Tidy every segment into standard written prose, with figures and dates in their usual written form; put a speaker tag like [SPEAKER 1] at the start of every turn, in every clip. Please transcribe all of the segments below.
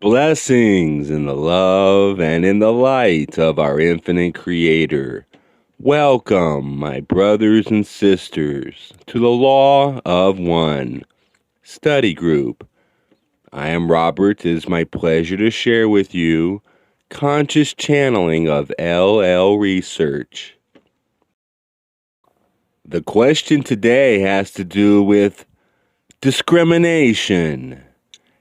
[SPEAKER 1] Blessings in the love and in the light of our infinite Creator. Welcome, my brothers and sisters, to the Law of One study group. I am Robert. It is my pleasure to share with you conscious channeling of LL research. The question today has to do with discrimination.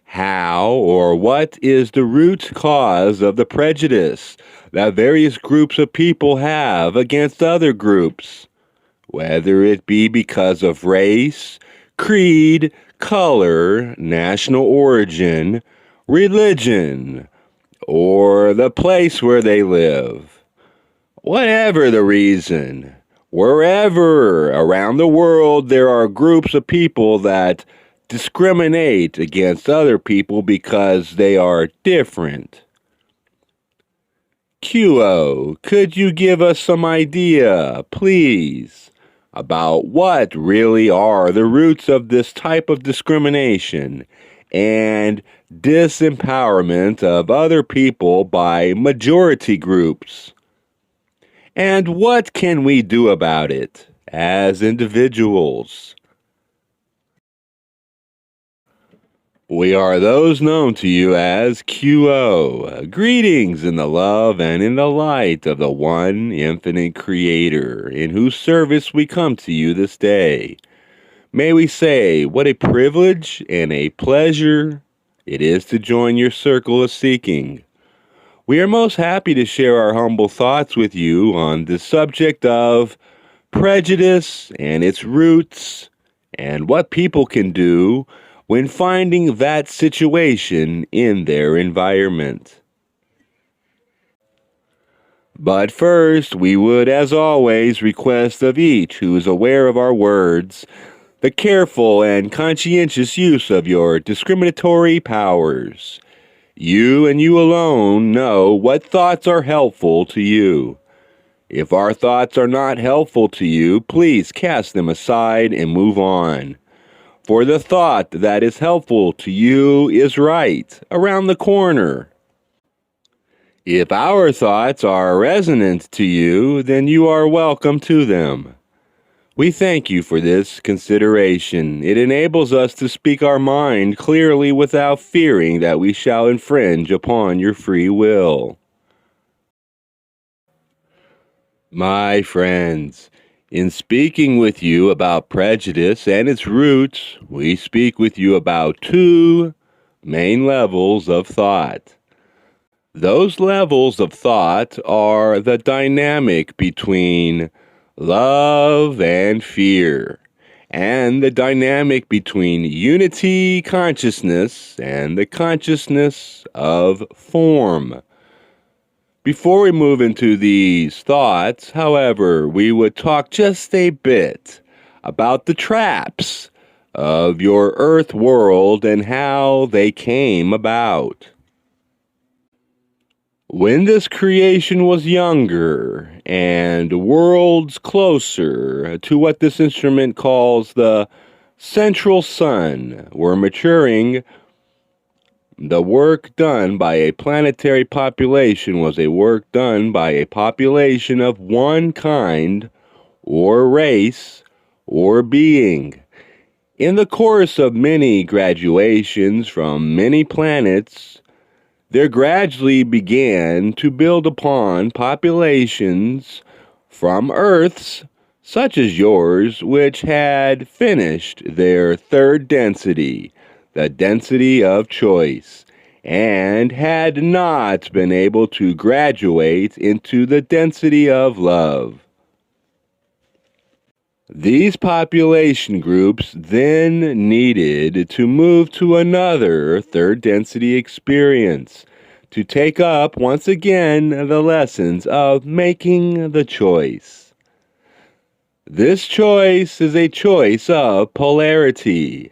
[SPEAKER 1] How or what is the root cause of the prejudice that various groups of people have against other groups, whether it be because of race, creed, color, national origin, religion, or the place where they live? Whatever the reason, wherever around the world there are groups of people that discriminate against other people because they are different. QO, could you give us some idea, please, about what really are the roots of this type of discrimination and disempowerment of other people by majority groups? And what can we do about it as individuals? We are those known to you as QO. Greetings in the love and in the light of the one infinite Creator, in whose service we come to you this day. May we say, what a privilege and a pleasure it is to join your circle of seeking. We are most happy to share our humble thoughts with you on the subject of prejudice and its roots, and what people can do when finding that situation in their environment. But first, we would, as always, request of each who is aware of our words the careful and conscientious use of your discriminatory powers. You and you alone know what thoughts are helpful to you. If our thoughts are not helpful to you, please cast them aside and move on. For the thought that is helpful to you is right around the corner. If our thoughts are resonant to you, then you are welcome to them. We thank you for this consideration. It enables us to speak our mind clearly without fearing that we shall infringe upon your free will. My friends, in speaking with you about prejudice and its roots, we speak with you about two main levels of thought. Those levels of thought are the dynamic between love and fear, and the dynamic between unity consciousness and the consciousness of form. Before we move into these thoughts, however, we would talk just a bit about the traps of your earth world and how they came about. When this creation was younger and worlds closer to what this instrument calls the central sun were maturing, the work done by a planetary population was a work done by a population of one kind or race or being. In the course of many graduations from many planets, there gradually began to build upon populations from Earths, such as yours, which had finished their third density, the density of choice, and had not been able to graduate into the density of love. These population groups then needed to move to another third density experience to take up once again the lessons of making the choice. This choice is a choice of polarity.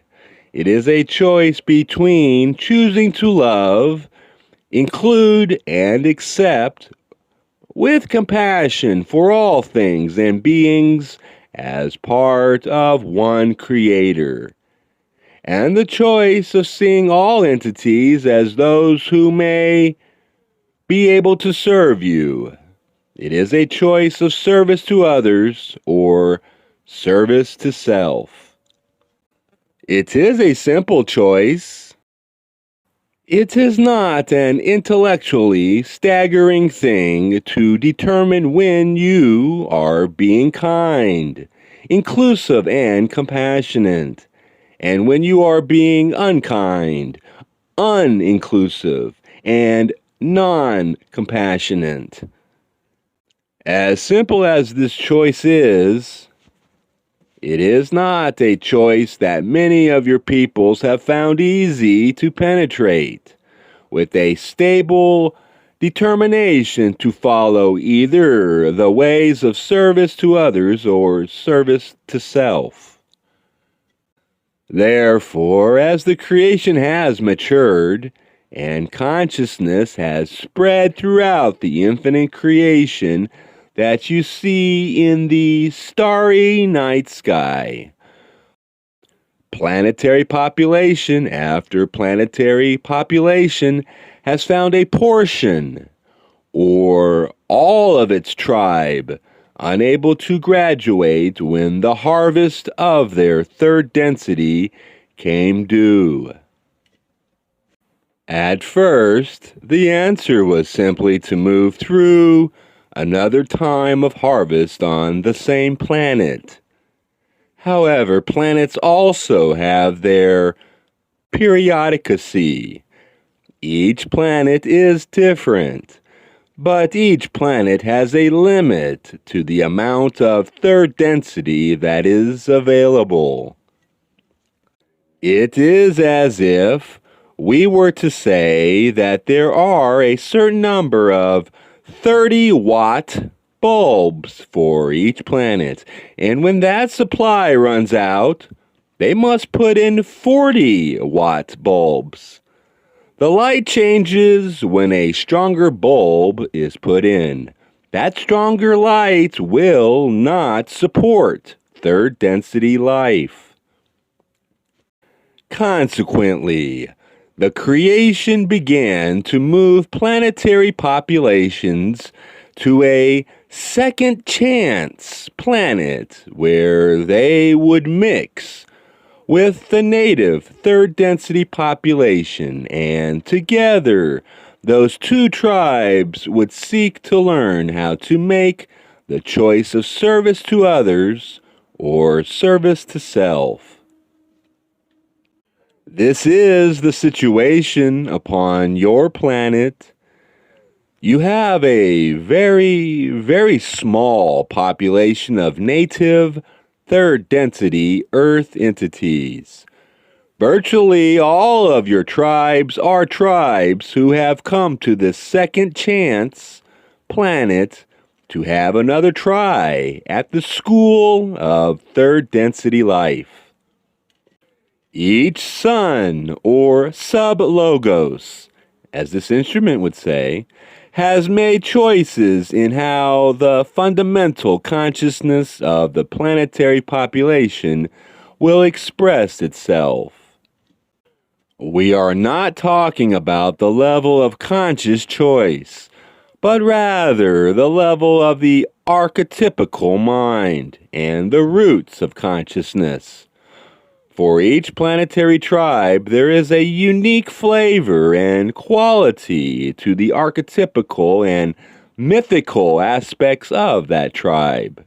[SPEAKER 1] It is a choice between choosing to love, include, and accept with compassion for all things and beings as part of one Creator, and the choice of seeing all entities as those who may be able to serve you. It is a choice of service to others or service to self. It is a simple choice. It is not an intellectually staggering thing to determine when you are being kind, inclusive, and compassionate, and when you are being unkind, uninclusive, and non-compassionate. As simple as this choice is, it is not a choice that many of your peoples have found easy to penetrate, with a stable determination to follow either the ways of service to others or service to self. Therefore, as the creation has matured, and consciousness has spread throughout the infinite creation that you see in the starry night sky, planetary population after planetary population has found a portion, or all of its tribe, unable to graduate when the harvest of their third density came due. At first, the answer was simply to move through another time of harvest on the same planet. However, planets also have their periodicity. Each planet is different, but each planet has a limit to the amount of third density that is available. It is as if we were to say that there are a certain number of 30-watt bulbs for each planet, and when that supply runs out, they must put in 40-watt bulbs. The light changes when a stronger bulb is put in. That stronger light will not support third density life. Consequently, the creation began to move planetary populations to a second chance planet where they would mix with the native third density population, and together those two tribes would seek to learn how to make the choice of service to others or service to self. This is the situation upon your planet. You have a very, very small population of native third density Earth entities. Virtually all of your tribes are tribes who have come to this second chance planet to have another try at the school of third density life. Each sun, or sub-logos, as this instrument would say, has made choices in how the fundamental consciousness of the planetary population will express itself. We are not talking about the level of conscious choice, but rather the level of the archetypical mind and the roots of consciousness. For each planetary tribe, there is a unique flavor and quality to the archetypical and mythical aspects of that tribe.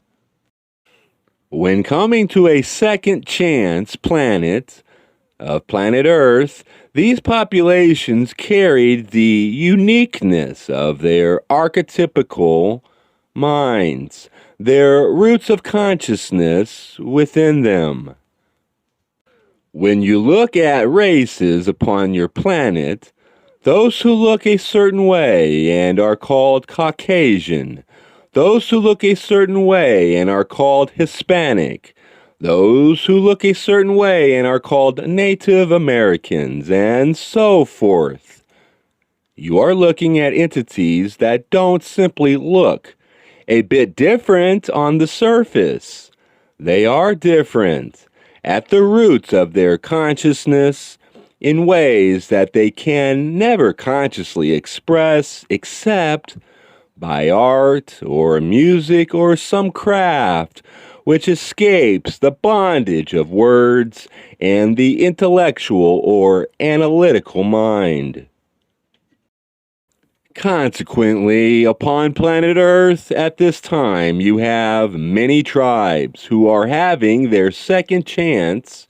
[SPEAKER 1] When coming to a second chance planet of planet Earth, these populations carried the uniqueness of their archetypical minds, their roots of consciousness within them. When you look at races upon your planet, those who look a certain way and are called Caucasian, those who look a certain way and are called Hispanic, those who look a certain way and are called Native Americans, and so forth. You are looking at entities that don't simply look a bit different on the surface. They are different, at the roots of their consciousness in ways that they can never consciously express except by art or music or some craft which escapes the bondage of words and the intellectual or analytical mind. Consequently, upon planet Earth at this time, you have many tribes who are having their second chance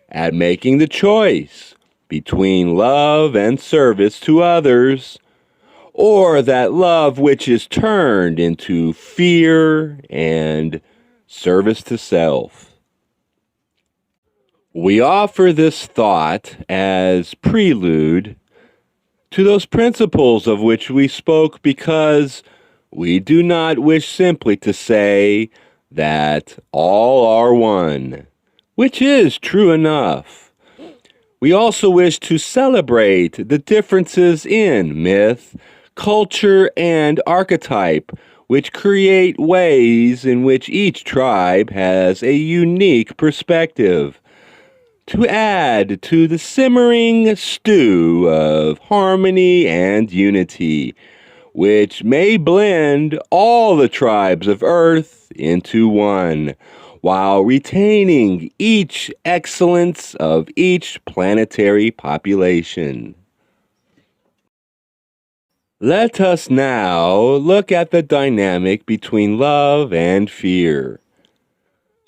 [SPEAKER 1] at making the choice between love and service to others, or that love which is turned into fear and service to self. We offer this thought as prelude to those principles of which we spoke because we do not wish simply to say that all are one, which is true enough. We also wish to celebrate the differences in myth, culture, and archetype, which create ways in which each tribe has a unique perspective, to add to the simmering stew of harmony and unity, which may blend all the tribes of Earth into one, while retaining each excellence of each planetary population. Let us now look at the dynamic between love and fear.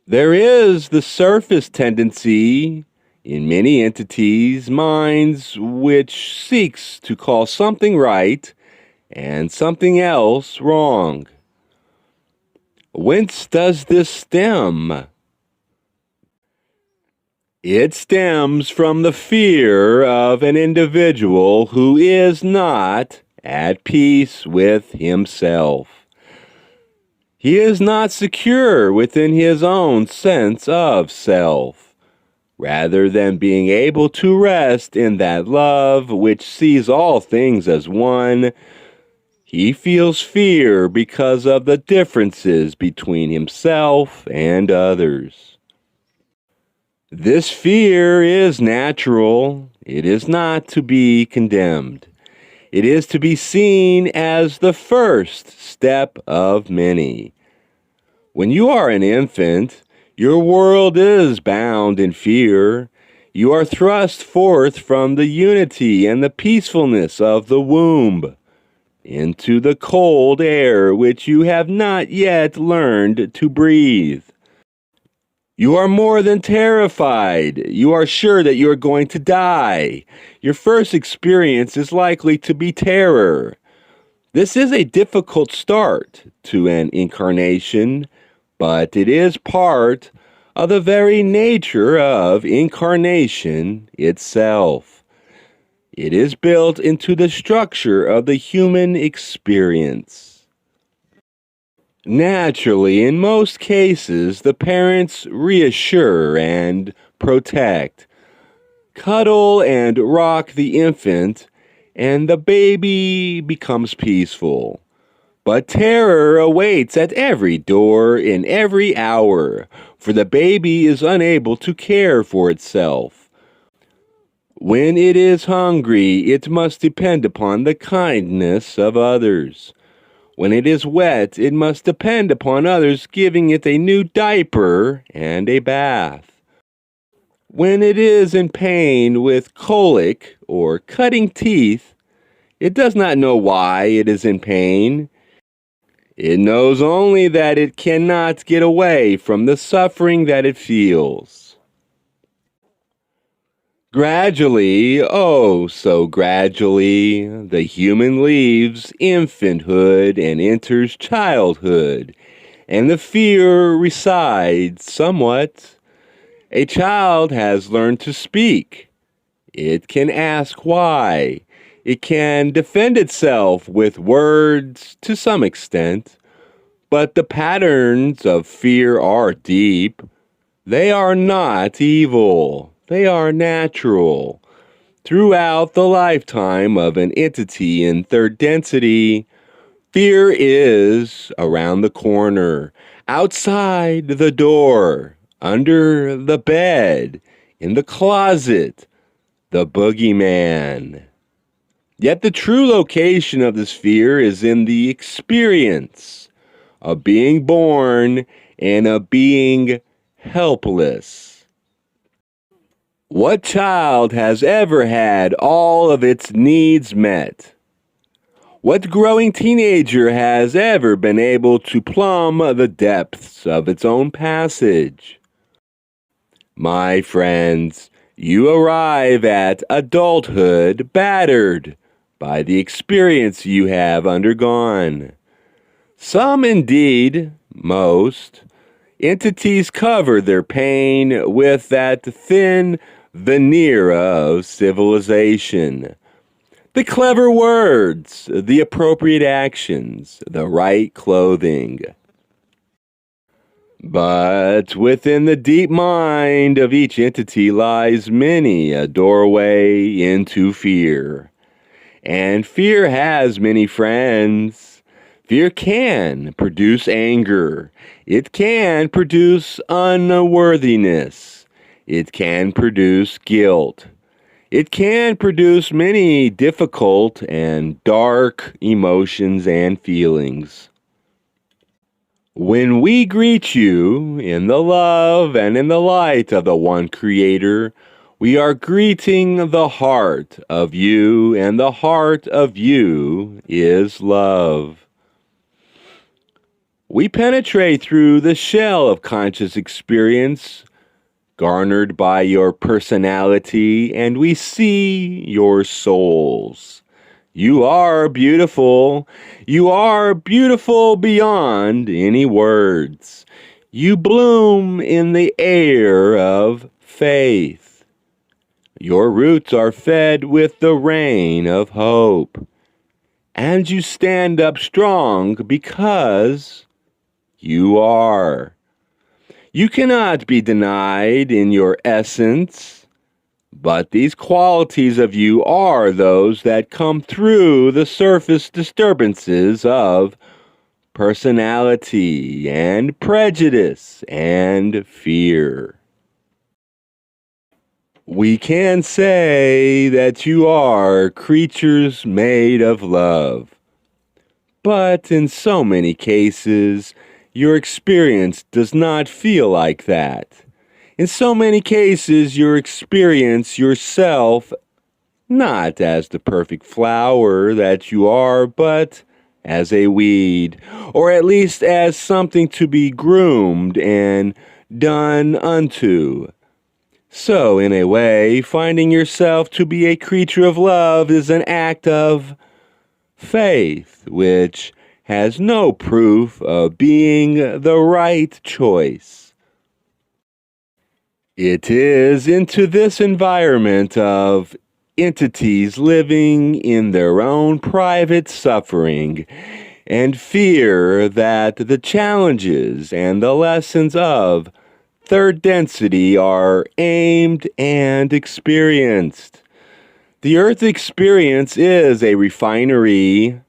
[SPEAKER 1] There is the surface tendency in many entities' minds which seeks to call something right and something else wrong. Whence does this stem? It stems from the fear of an individual who is not at peace with himself. He is not secure within his own sense of self, rather than being able to rest in that love which sees all things as one. He feels fear because of the differences between himself and others. This fear is natural. It is not to be condemned. It is to be seen as the first step of many. When you are an infant, your world is bound in fear. You are thrust forth from the unity and the peacefulness of the womb into the cold air which you have not yet learned to breathe. You are more than terrified. You are sure that you are going to die. Your first experience is likely to be terror. This is a difficult start to an incarnation, but it is part of the very nature of incarnation itself. It is built into the structure of the human experience. Naturally, in most cases, the parents reassure and protect, cuddle and rock the infant, and the baby becomes peaceful. But terror awaits at every door in every hour, for the baby is unable to care for itself. When it is hungry, it must depend upon the kindness of others. When it is wet, it must depend upon others giving it a new diaper and a bath. When it is in pain with colic or cutting teeth, it does not know why it is in pain. It knows only that it cannot get away from the suffering that it feels. Gradually, oh so gradually, the human leaves infanthood and enters childhood, and the fear resides somewhat. A child has learned to speak. It can ask why. It can defend itself with words to some extent, but the patterns of fear are deep. They are not evil. They are natural. Throughout the lifetime of an entity in third density, fear is around the corner, outside the door, under the bed, in the closet, the boogeyman. Yet the true location of this fear is in the experience of being born and of being helpless. What child has ever had all of its needs met? What growing teenager has ever been able to plumb the depths of its own passage? My friends, you arrive at adulthood battered by the experience you have undergone. Some, indeed, most, entities cover their pain with that thin veneer of civilization. The clever words, the appropriate actions, the right clothing. But within the deep mind of each entity lies many a doorway into fear. And fear has many friends. Fear can produce anger. It can produce unworthiness. It can produce guilt. It can produce many difficult and dark emotions and feelings. When we greet you in the love and in the light of the one Creator, we are greeting the heart of you, and the heart of you is love. We penetrate through the shell of conscious experience garnered by your personality, and we see your souls. You are beautiful. You are beautiful beyond any words. You bloom in the air of faith. Your roots are fed with the rain of hope. And you stand up strong because you are. You cannot be denied in your essence, but these qualities of you are those that come through the surface disturbances of personality and prejudice and fear. We can say that you are creatures made of love, but in so many cases, your experience does not feel like that. In so many cases, you experience yourself not as the perfect flower that you are, but as a weed, or at least as something to be groomed and done unto. So, in a way, finding yourself to be a creature of love is an act of faith, which has no proof of being the right choice. It is into this environment of entities living in their own private suffering and fear that the challenges and the lessons of third density are aimed and experienced. The Earth experience is a refinery.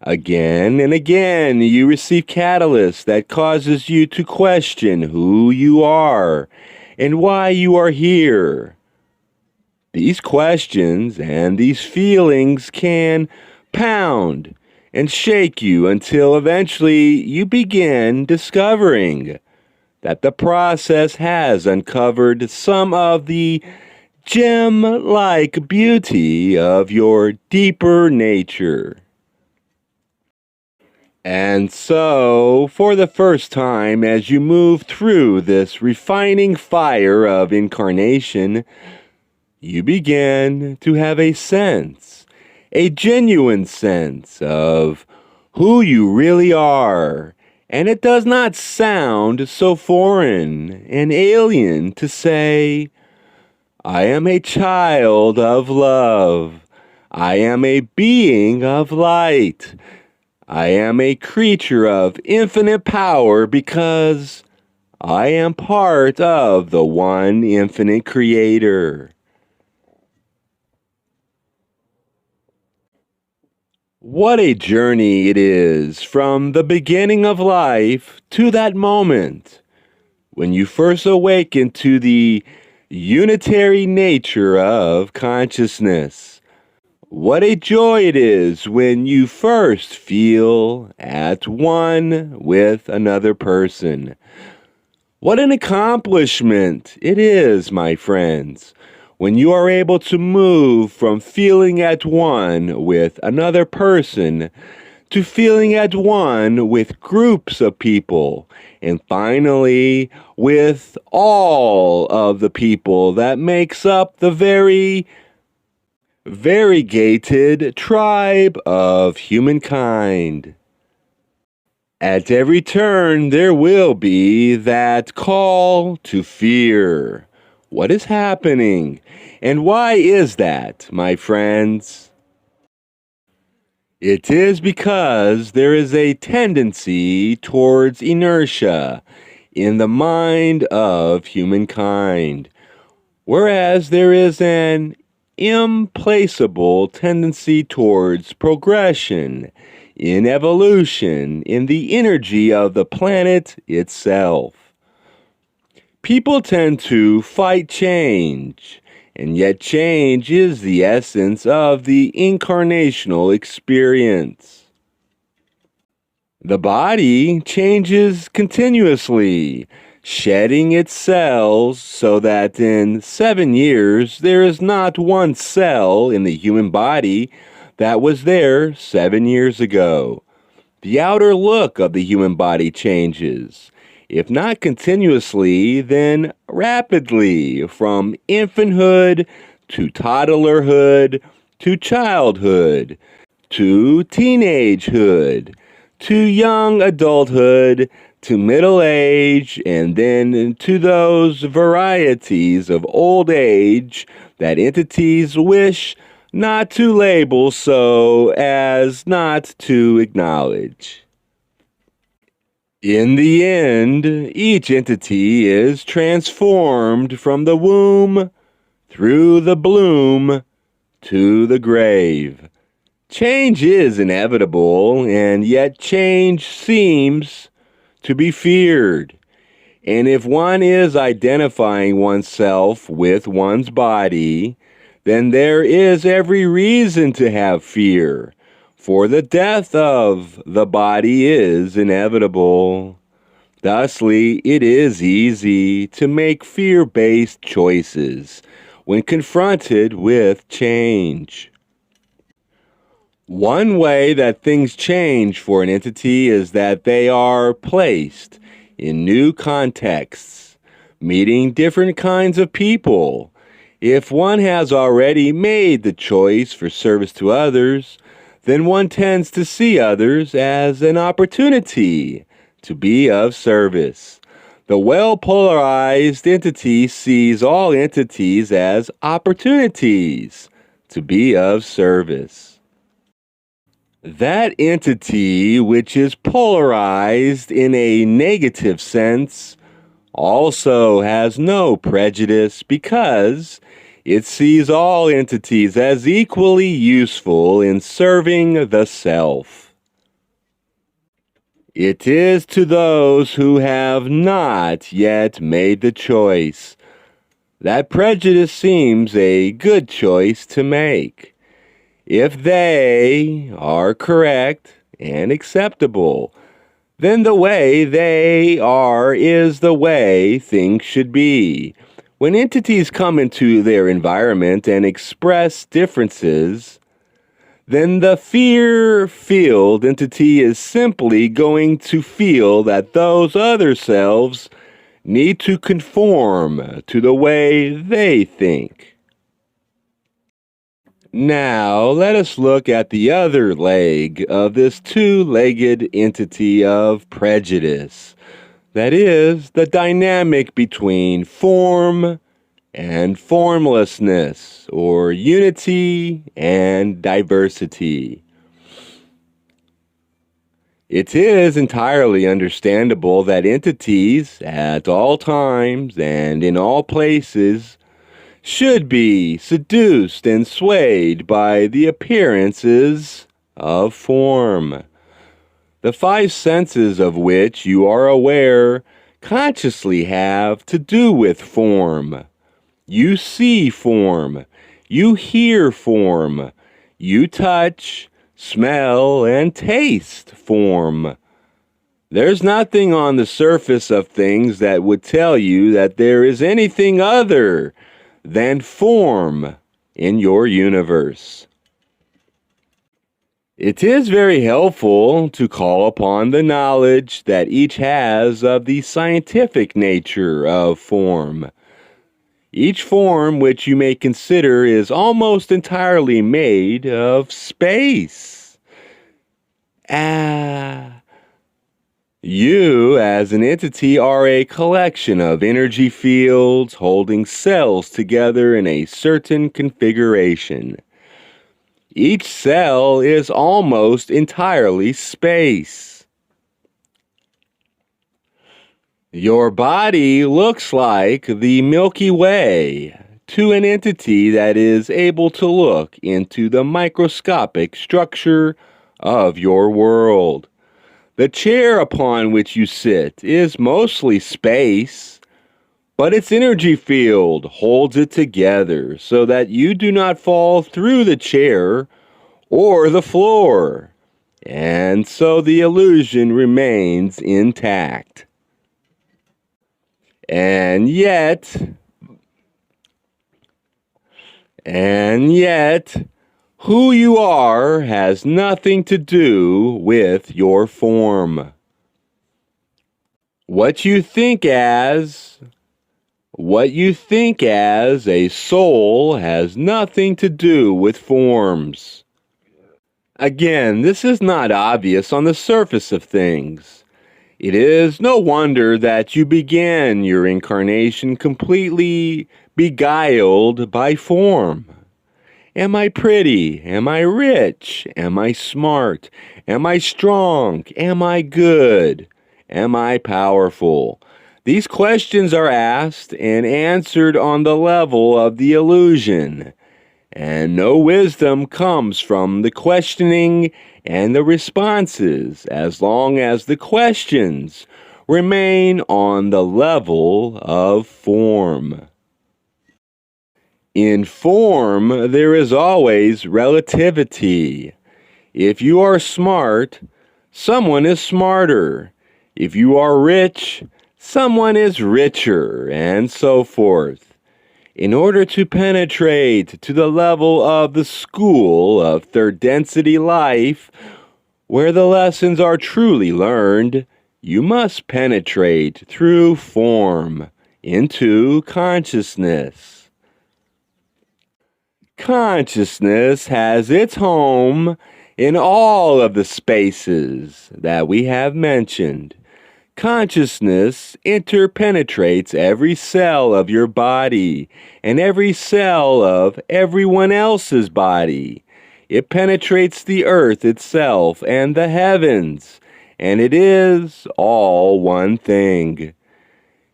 [SPEAKER 1] Again and again, you receive catalyst that causes you to question who you are and why you are here. These questions and these feelings can pound and shake you until eventually you begin discovering that the process has uncovered some of the gem-like beauty of your deeper nature. And so, for the first time, as you move through this refining fire of incarnation, you begin to have a sense, a genuine sense of who you really are. And it does not sound so foreign and alien to say, I am a child of love. I am a being of light. I am a creature of infinite power because I am part of the one infinite creator. What a journey it is from the beginning of life to that moment when you first awaken to the unitary nature of consciousness. What a joy it is when you first feel at one with another person. What an accomplishment it is, my friends, when you are able to move from feeling at one with another person to feeling at one with groups of people, and finally with all of the people that makes up the very variegated tribe of humankind. At every turn, there will be that call to fear. What is happening? And why is that, my friends? It is because there is a tendency towards inertia in the mind of humankind, whereas there is an implacable tendency towards progression in evolution in the energy of the planet itself. People tend to fight change, and yet change is the essence of the incarnational experience. The body changes continuously, shedding its cells so that in 7 years there is not one cell in the human body that was there 7 years ago. The outer look of the human body changes, if not continuously, then rapidly, from infanthood to toddlerhood to childhood to teenagehood to young adulthood to middle age, and then to those varieties of old age that entities wish not to label so as not to acknowledge. In the end, each entity is transformed from the womb through the bloom to the grave. Change is inevitable, and yet change seems to be feared. And if one is identifying oneself with one's body, then there is every reason to have fear, for the death of the body is inevitable. Thusly, it is easy to make fear-based choices when confronted with change. One way that things change for an entity is that they are placed in new contexts, meeting different kinds of people. If one has already made the choice for service to others, then one tends to see others as an opportunity to be of service. The well-polarized entity sees all entities as opportunities to be of service. That entity which is polarized in a negative sense also has no prejudice because it sees all entities as equally useful in serving the self. It is to those who have not yet made the choice that prejudice seems a good choice to make. If they are correct and acceptable, then the way they are is the way things should be. When entities come into their environment and express differences, then the fear-filled entity is simply going to feel that those other selves need to conform to the way they think. Now, let us look at the other leg of this two-legged entity of prejudice. That is, the dynamic between form and formlessness, or unity and diversity. It is entirely understandable that entities, at all times and in all places, should be seduced and swayed by the appearances of form, the five senses of which you are aware consciously have to do with form. You see form. You hear form. You touch, smell, and taste form. There's nothing on the surface of things that would tell you that there is anything other than form in your universe. It is very helpful to call upon the knowledge that each has of the scientific nature of form. Each form which you may consider is almost entirely made of space. You, as an entity, are a collection of energy fields holding cells together in a certain configuration. Each cell is almost entirely space. Your body looks like the Milky Way to an entity that is able to look into the microscopic structure of your world. The chair upon which you sit is mostly space, but its energy field holds it together so that you do not fall through the chair or the floor, and so the illusion remains intact. And yet, who you are has nothing to do with your form. What you think as a soul has nothing to do with forms. Again, this is not obvious on the surface of things. It is no wonder that you began your incarnation completely beguiled by form. Am I pretty? Am I rich? Am I smart? Am I strong? Am I good? Am I powerful? These questions are asked and answered on the level of the illusion, and no wisdom comes from the questioning and the responses as long as the questions remain on the level of form. In form, there is always relativity. If you are smart, someone is smarter. If you are rich, someone is richer, and so forth. In order to penetrate to the level of the school of third density life, where the lessons are truly learned, you must penetrate through form into consciousness. Consciousness has its home in all of the spaces that we have mentioned. Consciousness interpenetrates every cell of your body and every cell of everyone else's body. It penetrates the earth itself and the heavens, and it is all one thing.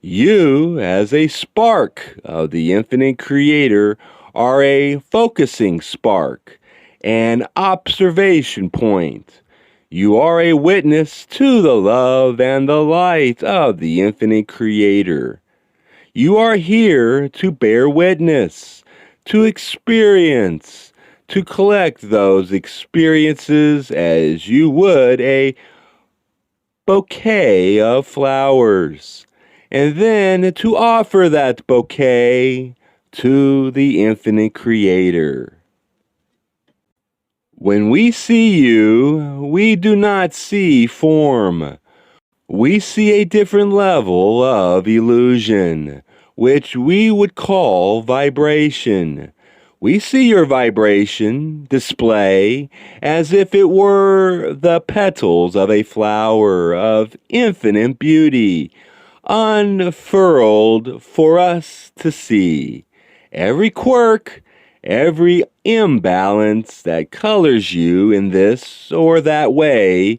[SPEAKER 1] You, as a spark of the infinite creator, are a focusing spark, an observation point. You are a witness to the love and the light of the infinite creator. You are here to bear witness, to experience, to collect those experiences as you would a bouquet of flowers, and then to offer that bouquet to the infinite creator. When we see you, we do not see form. We see a different level of illusion, which we would call vibration. We see your vibration display as if it were the petals of a flower of infinite beauty, unfurled for us to see. Every quirk, every imbalance that colors you in this or that way,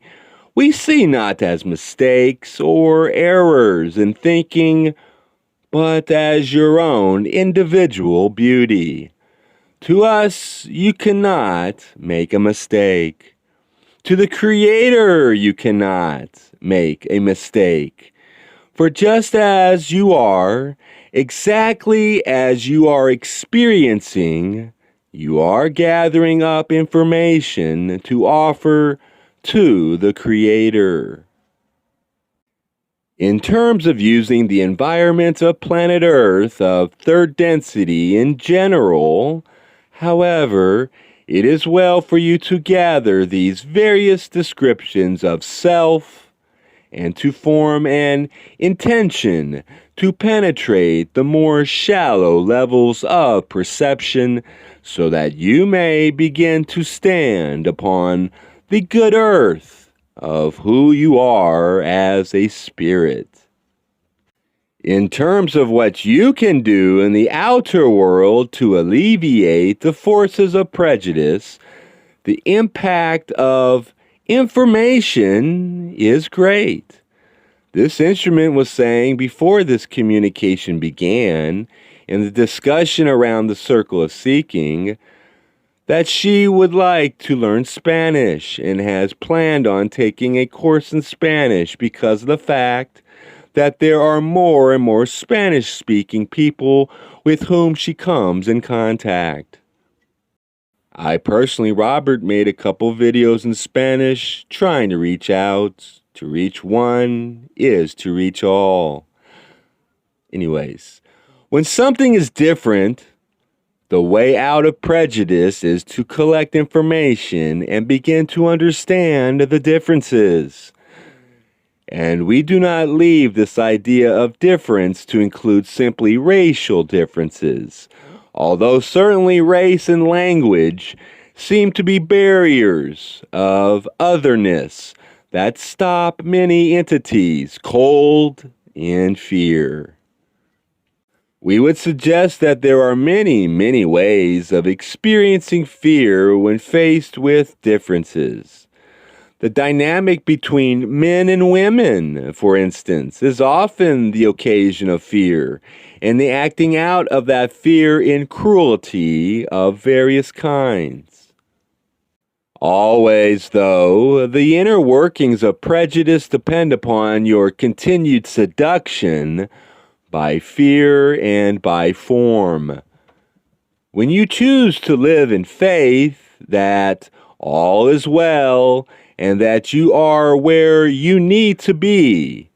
[SPEAKER 1] we see not as mistakes or errors in thinking, but as your own individual beauty. To us, you cannot make a mistake. To the Creator, you cannot make a mistake. For just as you are, exactly as you are experiencing, you are gathering up information to offer to the Creator. In terms of using the environment of planet Earth of third density in general, however, it is well for you to gather these various descriptions of self and to form an intention to penetrate the more shallow levels of perception so that you may begin to stand upon the good earth of who you are as a spirit. In terms of what you can do in the outer world to alleviate the forces of prejudice, the impact of information is great. This instrument was saying before this communication began, in the discussion around the circle of seeking, that she would like to learn Spanish and has planned on taking a course in Spanish because of the fact that there are more and more Spanish-speaking people with whom she comes in contact. I personally, Robert, made a couple videos in Spanish trying to reach out. To reach one is to reach all. Anyways, when something is different, the way out of prejudice is to collect information and begin to understand the differences. And we do not leave this idea of difference to include simply racial differences, although certainly race and language seem to be barriers of otherness that stop many entities cold in fear. We would suggest that there are many, many ways of experiencing fear when faced with differences. The dynamic between men and women, for instance, is often the occasion of fear, and the acting out of that fear in cruelty of various kinds. Always, though, the inner workings of prejudice depend upon your continued seduction by fear and by form. When you choose to live in faith that all is well and that you are where you need to be,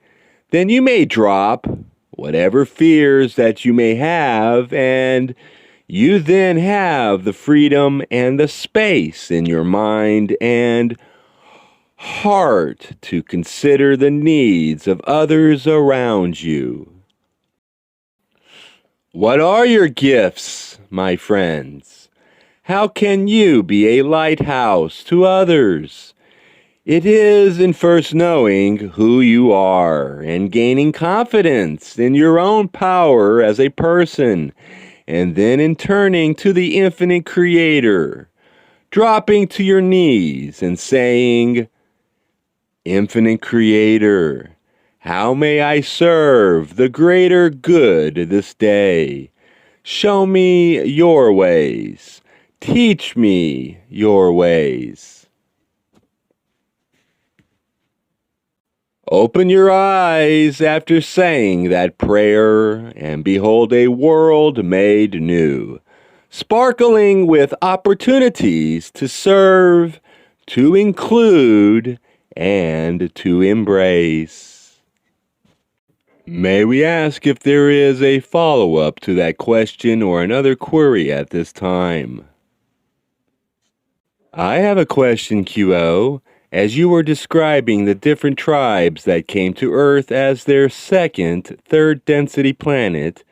[SPEAKER 1] then you may drop whatever fears that you may have, and you then have the freedom and the space in your mind and heart to consider the needs of others around you. What are your gifts, my friends? How can you be a lighthouse to others? It is in first knowing who you are and gaining confidence in your own power as a person, and then in turning to the infinite Creator, dropping to your knees and saying, "Infinite Creator, how may I serve the greater good this day? Show me your ways. Teach me your ways." Open your eyes after saying that prayer and behold a world made new, sparkling with opportunities to serve, to include, and to embrace. May we ask if there is a follow-up to that question or another query at this time? I have a question, QO. As you were describing the different tribes that came to Earth as their second, third density planet,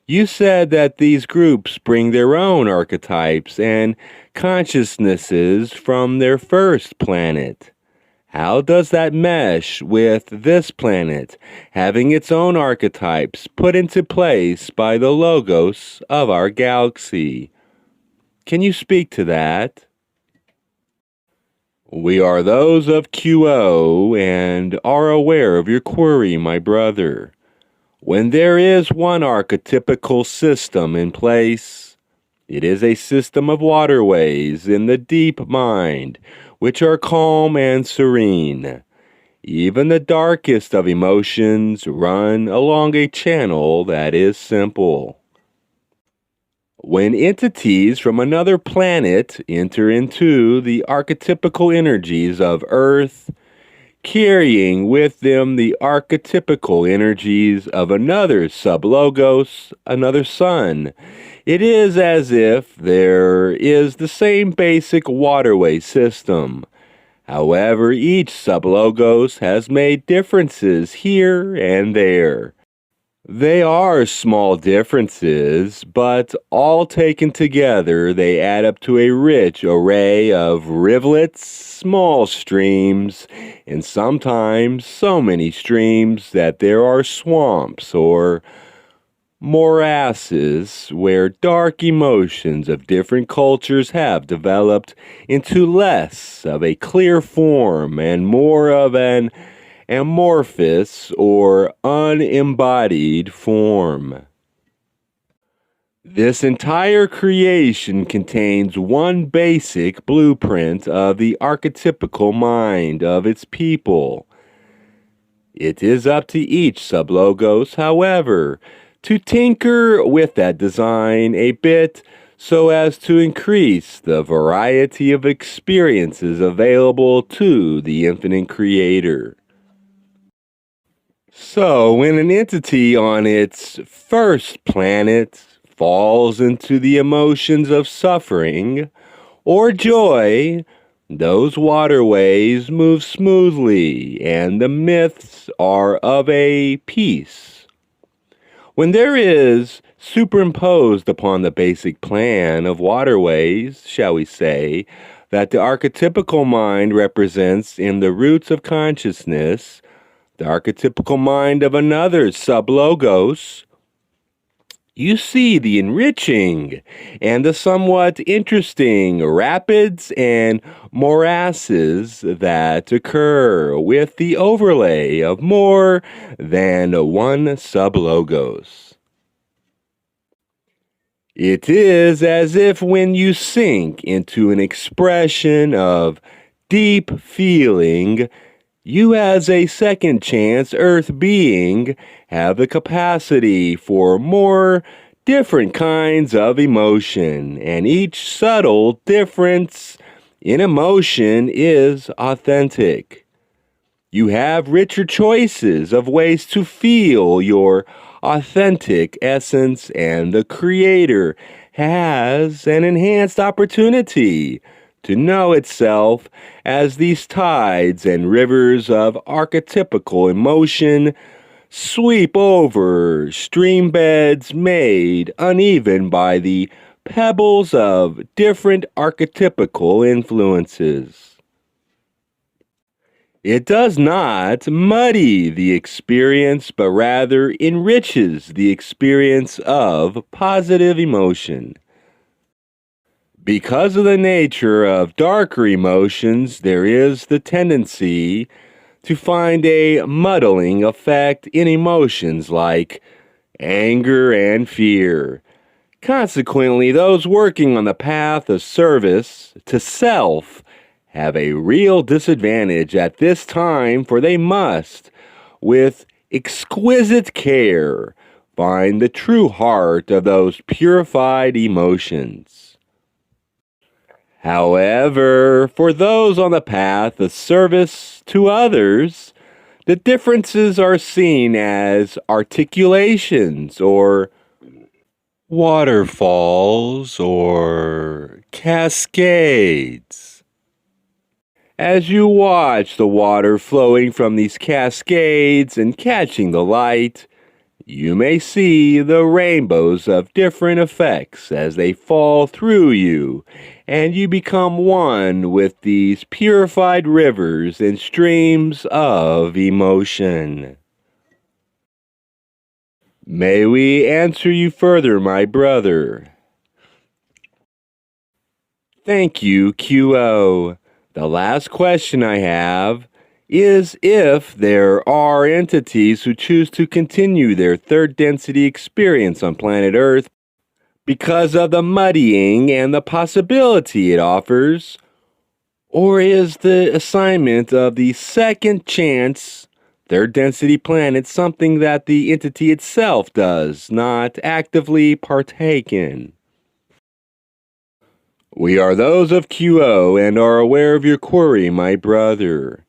[SPEAKER 1] you said that these groups bring their own archetypes and consciousnesses from their first planet. How does that mesh with this planet, having its own archetypes put into place by the logos of our galaxy? Can you speak to that? We are those of QO and are aware of your query, my brother. When there is one archetypical system in place, it is a system of waterways in the deep mind, which are calm and serene. Even the darkest of emotions run along a channel that is simple. When entities from another planet enter into the archetypical energies of Earth, carrying with them the archetypical energies of another sublogos, another sun, it is as if there is the same basic waterway system. However, each sublogos has made differences here and there. They are small differences, but all taken together, they add up to a rich array of rivulets, small streams, and sometimes so many streams that there are swamps or morasses where dark emotions of different cultures have developed into less of a clear form and more of an amorphous or unembodied form. This entire creation contains one basic blueprint of the archetypical mind of its people. It is up to each sublogos, however, to tinker with that design a bit so as to increase the variety of experiences available to the infinite creator. So, when an entity on its first planet falls into the emotions of suffering or joy, those waterways move smoothly and the myths are of a piece. When there is superimposed upon the basic plan of waterways, shall we say, that the archetypical mind represents in the roots of consciousness, the archetypical mind of another sublogos, you see the enriching and the somewhat interesting rapids and morasses that occur with the overlay of more than one sublogos. It is as if when you sink into an expression of deep feeling, you as a second chance Earth being have the capacity for more different kinds of emotion, and each subtle difference in emotion is authentic. You have richer choices of ways to feel your authentic essence, and the Creator has an enhanced opportunity to know itself as these tides and rivers of archetypical emotion sweep over stream beds made uneven by the pebbles of different archetypical influences. It does not muddy the experience, but rather enriches the experience of positive emotion. Because of the nature of darker emotions, there is the tendency to find a muddling effect in emotions like anger and fear. Consequently, those working on the path of service to self have a real disadvantage at this time, for they must, with exquisite care, find the true heart of those purified emotions. However, for those on the path of service to others, the differences are seen as articulations or waterfalls or cascades. As you watch the water flowing from these cascades and catching the light, you may see the rainbows of different effects as they fall through you, and you become one with these purified rivers and streams of emotion. May we answer you further, my brother? Thank you, QO. The last question I have is if there are entities who choose to continue their third density experience on planet Earth because of the muddying and the possibility it offers, Or is the assignment of the second chance, third density planet something that the entity itself does not actively partake in? We are those of QO and are aware of your query, my brother.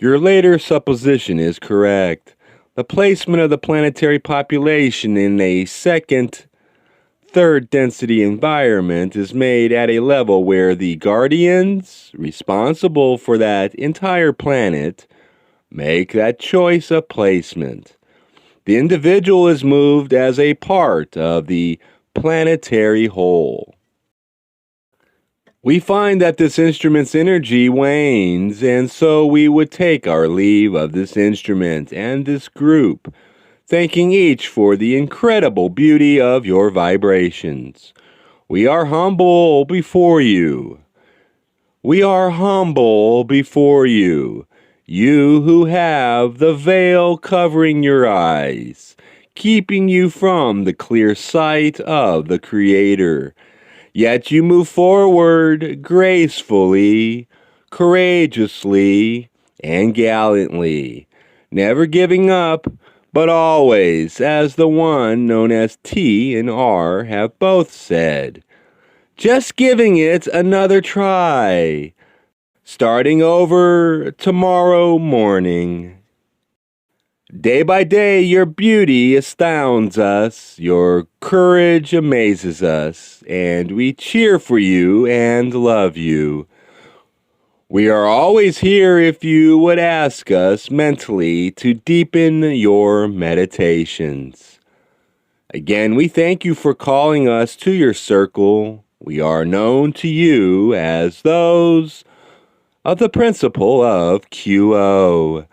[SPEAKER 1] Your later supposition is correct. The placement of the planetary population in a second, third density environment is made at a level where the guardians responsible for that entire planet make that choice of placement. The individual is moved as a part of the planetary whole. We find that this instrument's energy wanes, and so we would take our leave of this instrument and this group, thanking each for the incredible beauty of your vibrations. We are humble before you. We are humble before you, you who have the veil covering your eyes, keeping you from the clear sight of the Creator. Yet you move forward gracefully, courageously, and gallantly, never giving up, but always, as the one known as T and R have both said, just giving it another try, starting over tomorrow morning. Day by day, your beauty astounds us, your courage amazes us, and we cheer for you and love you. We are always here if you would ask us mentally to deepen your meditations. Again, we thank you for calling us to your circle. We are known to you as those of the principle of QO.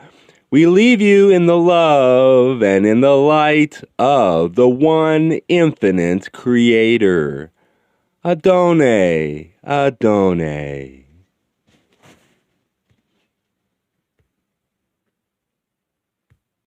[SPEAKER 1] We leave you in the love and in the light of the one infinite Creator. Adonai, Adonai.